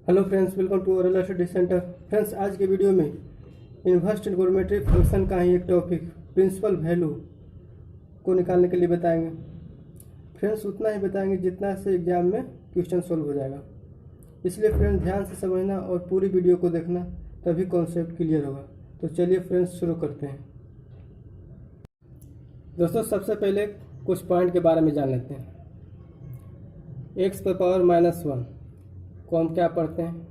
Hello friends, welcome to Oral study centre. Friends, आज के video में इन्वर्स ट्रिगोनोमेट्रिक फंक्शन का ही एक टॉपिक प्रिंसिपल वैल्यू को निकालने के लिए बताएंगे। फ्रेंड्स, उतना ही बताएंगे जितना से एग्जाम में क्वेश्चन सॉल्व हो जाएगा। इसलिए फ्रेंड्स ध्यान से समझना और पूरी वीडियो को देखना, तभी कॉन्सेप्ट क्लियर होगा। तो चलिए फ्रेंड्स शुरू करते हैं। दोस्तों, सबसे पहले कुछ पॉइंट के बारे में जान लेते हैं। एक्स पर पावर -1 को हम क्या पढ़ते हैं?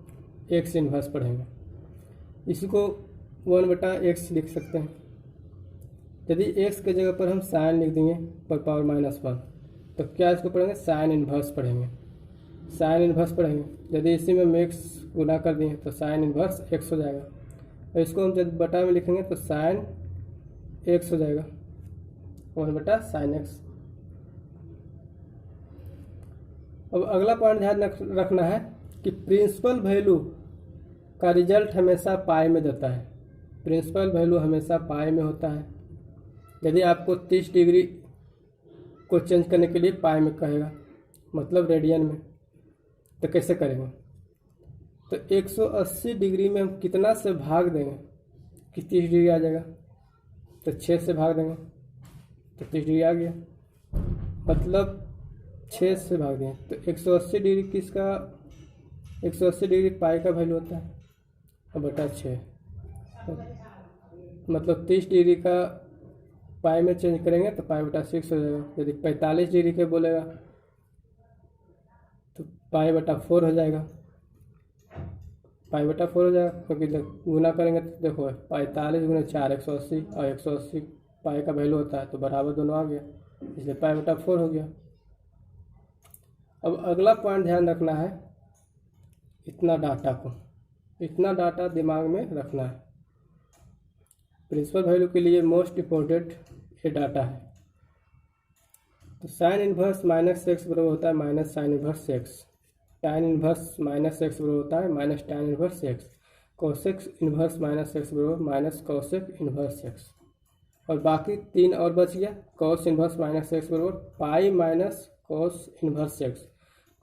एक्स इन्वर्स पढ़ेंगे। इसी को 1/x लिख सकते हैं। यदि x के जगह पर हम साइन लिख देंगे पर पावर -1, तो क्या इसको पढ़ेंगे? साइन इन्वर्स पढ़ेंगे। साइन इन्वर्स पढ़ेंगे। यदि इसी में हम x गुना कर दिए तो साइन इन्वर्स x हो जाएगा, और इसको हम जब बटा में लिखेंगे तो साइन x हो जाएगा, 1/sin x। अब अगला पॉइंट ध्यान रखना है कि प्रिंसिपल वैल्यू का रिजल्ट हमेशा पाई में देता है। प्रिंसिपल वैल्यू हमेशा पाई में होता है। यदि आपको 30 डिग्री को चेंज करने के लिए पाई में कहेगा, मतलब रेडियन में, तो कैसे करेंगे? तो 180 डिग्री में हम कितना से भाग देंगे कि 30 डिग्री आ जाएगा? तो 6 से भाग देंगे तो 30 डिग्री आ गया, मतलब 6 से भाग दें तो 180 डिग्री किसका? 180 डिग्री पाई का वैल्यू होता है, और बटा 6, मतलब 30 डिग्री का पाई में चेंज करेंगे तो पाई/6 हो जाएगा। यदि 45 डिग्री के बोलेगा तो पाई/4 हो जाएगा। पाई/4 हो जाएगा, क्योंकि गुना करेंगे तो देखो 45 × 4 180, और 180 पाई का वैल्यू होता है, तो बराबर दोनों आ गया, इसलिए पाई/4 हो गया। अब अगला पॉइंट ध्यान रखना है, इतना डाटा दिमाग में रखना है। प्रिंसिपल वैल्यू के लिए मोस्ट इम्पोर्टेंट ये डाटा है। तो साइन इन्वर्स -x बराबर होता है -sin inverse x, tan inverse -x बराबर होता है -tan inverse x, cosec inverse -x बराबर -cosec इन्वर्स x, और बाकी 3 और बच गया। cos इन्वर्स -x बराबर पाई -cos inverse x,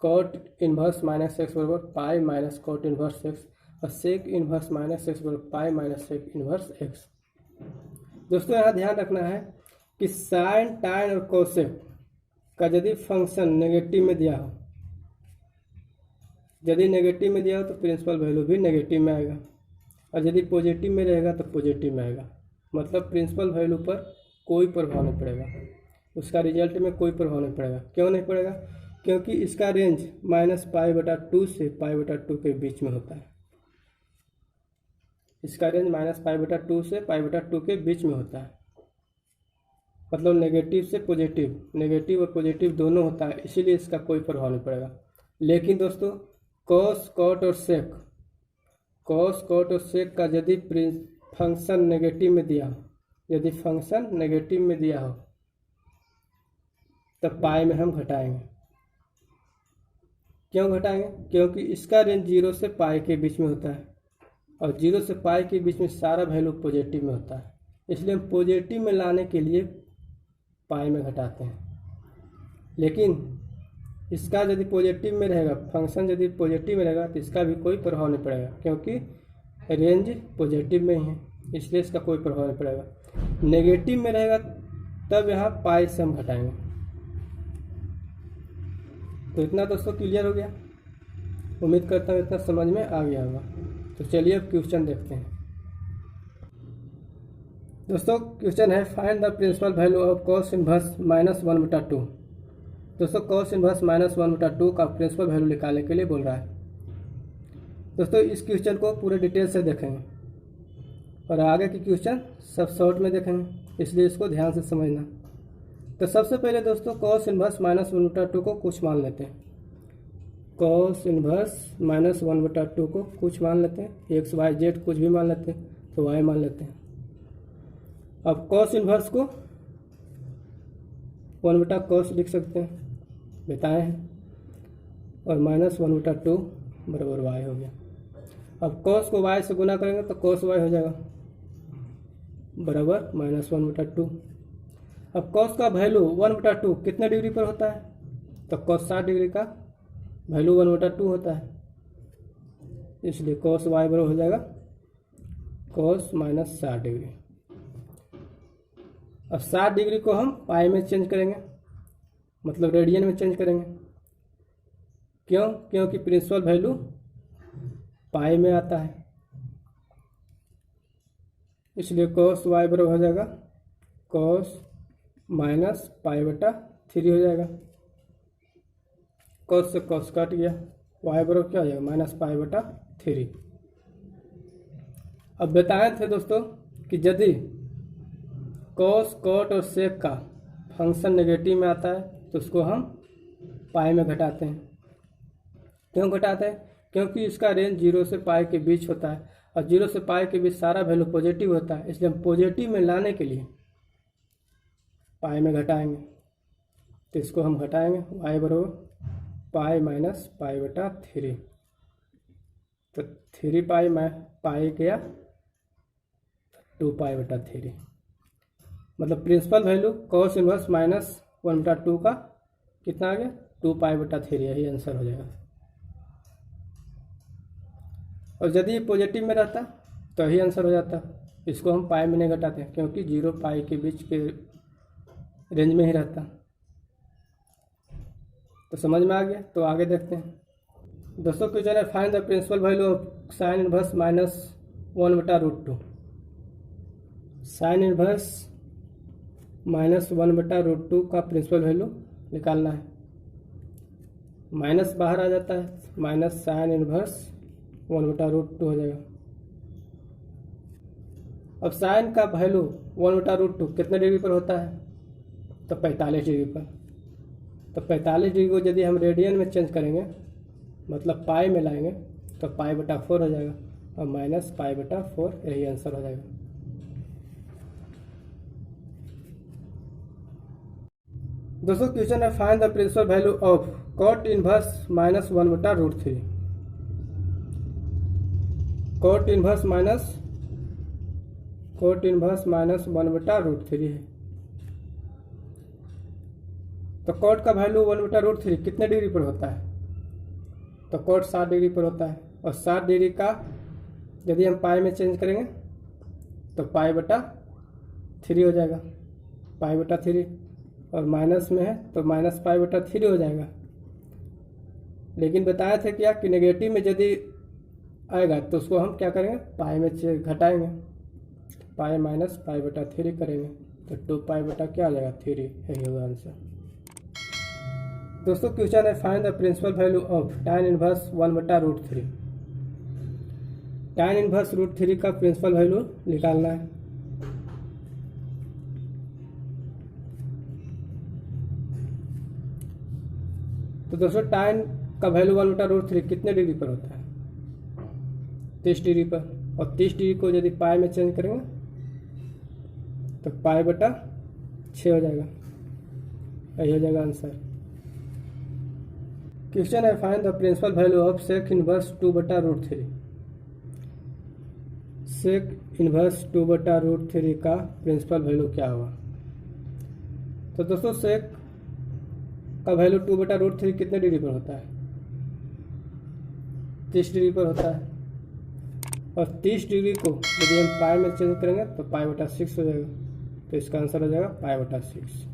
cot inverse -x बराबर पाई -cot इन्वर्स x, और sec इन्वर्स -x बराबर पाई -sec इन्वर्स x। दोस्तों, यहाँ ध्यान रखना है कि साइन, टाइन और कोसेक का यदि फंक्शन नेगेटिव में दिया हो, यदि नेगेटिव में दिया हो तो प्रिंसिपल वैल्यू भी नेगेटिव में आएगा, और यदि पॉजिटिव में रहेगा तो पॉजिटिव में आएगा। मतलब प्रिंसिपल वैल्यू पर कोई प्रभाव नहीं पड़ेगा, उसका रिजल्ट में कोई प्रभाव नहीं पड़ेगा। क्यों नहीं पड़ेगा? क्योंकि इसका रेंज -π/2 से π/2 के बीच में होता है। इसका रेंज -π/2 से π/2 के बीच में होता है, मतलब नेगेटिव से पॉजिटिव, नेगेटिव और पॉजिटिव दोनों होता है, इसीलिए इसका कोई प्रभाव नहीं पड़ेगा। लेकिन दोस्तों, कॉस, कॉट और सेक, कॉस, कॉट और सेक का यदि फंक्शन नेगेटिव में दिया हो, यदि फंक्शन नेगेटिव में दिया हो, तब पाई में हम घटाएंगे। क्यों घटाएंगे? क्योंकि इसका रेंज 0 से पाई के बीच में होता है, और 0 से पाई के बीच में सारा वैल्यू पॉजिटिव में होता है, इसलिए हम पॉजिटिव में लाने के लिए पाई में घटाते हैं। लेकिन इसका यदि पॉजिटिव में रहेगा, फंक्शन यदि पॉजिटिव में रहेगा, तो इसका भी कोई प्रभाव नहीं पड़ेगा, क्योंकि रेंज पॉजिटिव में ही है, इसलिए इसका कोई प्रभाव नहीं पड़ेगा। नेगेटिव में रहेगा तब यहाँ पाई से हम घटाएंगे। तो इतना दोस्तों क्लियर हो गया। उम्मीद करता हूँ इतना समझ में आ गया होगा। तो चलिए अब क्वेश्चन देखते हैं। दोस्तों, क्वेश्चन है find the principal value of cos inverse -1/2। दोस्तों, cos इन्वर्स -1/2 का प्रिंसिपल वैल्यू निकालने के लिए बोल रहा है। दोस्तों, इस क्वेश्चन को पूरे डिटेल से देखेंगे, और आगे के क्वेश्चन सब शॉर्ट में देखेंगे, इसलिए इसको ध्यान से समझना। तो सबसे पहले दोस्तों cos इन्वर्स -1/2 को कुछ मान लेते हैं। cos इन्वर्स -1/2 को कुछ मान लेते हैं, x y z कुछ भी मान लेते हैं, तो y मान लेते हैं। अब cos इन्वर्स को 1/cos लिख सकते हैं, बताए हैं, और -1/2 बराबर y हो गया। अब cos को y से गुना करेंगे तो cos y हो जाएगा, बराबर -1/2। अब cos का वैल्यू 1/2 कितने डिग्री पर होता है? तो cos 60 डिग्री का वैल्यू 1/2 होता है। इसलिए cos y बराबर हो जाएगा cos माइनस 60 डिग्री। अब 60 डिग्री को हम पाई में चेंज करेंगे, मतलब रेडियन में चेंज करेंगे। क्यों? क्योंकि प्रिंसिपल वैल्यू पाई में आता है, इसलिए cos y बराबर हो जाएगा cos माइनस पाई बटा 3 हो जाएगा। cos से cos कट गया, y बराबर क्या हो जाएगा माइनस पाई बटा 3। अब बताए थे दोस्तों कि यदि cos, cot और sec का फंक्शन नेगेटिव में आता है तो उसको हम पाई में घटाते हैं। क्यों घटाते हैं? क्योंकि इसका रेंज 0 से पाई के बीच होता है और 0 से पाई के बीच सारा वैल्यू पॉजिटिव होता है, इसलिए हम पॉजिटिव में लाने के लिए पाई में घटाएंगे। तो इसको हम घटाएंगे, y बराबर पाई माइनस पाई बटा 3। तो 3 पाई में पाई गया 2 पाई बटा 3, मतलब principal value cos inverse minus 1/2 का कितना आ गया 2 पाई बटा 3। यही आंसर हो जाएगा। और यदि ये पॉजिटिव में रहता तो यही आंसर हो जाता। इसको हम पाई में नहीं घटाते क्योंकि 0 पाई के बीच के रेंज में ही रहता। तो समझ में आ गया। तो आगे देखते हैं दोस्तों। क्वेश्चन है find the principal value of sine inverse minus 1/√2। Sine inverse minus 1/√2 का प्रिंसिपल वैल्यू निकालना है। माइनस बाहर आ जाता है, माइनस साइन इनवर्स 1/√2 हो जाएगा। अब साइन का वैल्यू 1/√2 कितने डिग्री पर होता है? तो 45 डिग्री पर। तो 45 डिग्री को यदि हम रेडियन में चेंज करेंगे, मतलब पाई में लाएंगे, तो पाई बटा 4 हो जाएगा और माइनस पाई बटा 4 यही आंसर हो जाएगा। दोस्तों क्वेश्चन है find the principal value of cot inverse minus 1/√3। cot inverse minus 1/√3 है। तो cot का वैल्यू 1/√3 कितने डिग्री पर होता है? तो cot 60 डिग्री पर होता है और 60 डिग्री का यदि हम पाई में चेंज करेंगे तो पाई बटा 3 हो जाएगा, पाई बटा 3। और माइनस में है तो माइनस पाई बटा 3 हो जाएगा। लेकिन बताया था क्या कि नेगेटिव में यदि आएगा तो उसको हम क्या करेंगे पाई में घटाएंगे, पाई माइनस पाई बटा 3 करेंगे तो 2 पाई बटा क्या आ जाएगा 3, यही होगा आंसर। दोस्तों क्वेश्चन है find the principal value of tan inverse 1/√3। tan inverse √3 का प्रिंसिपल वैल्यू निकालना है। तो दोस्तों tan का वैल्यू 1/√3 कितने डिग्री पर होता है? 30 डिग्री पर। और 30 डिग्री को यदि पाई में चेंज करेंगे तो पाई बटा 6 हो जाएगा, यही हो जाएगा आंसर। क्वेश्चन है find the principal value of sec inverse 2/√3। Sec inverse 2/√3 का प्रिंसिपल वैल्यू क्या होगा? तो दोस्तों सेक का वैल्यू 2/√3 कितने डिग्री पर होता है? 30 डिग्री पर होता है। और 30 डिग्री को यदि हम पाई में चेंज करेंगे तो पाई बटा 6 हो जाएगा। तो इसका आंसर हो जाएगा पाई बटा 6।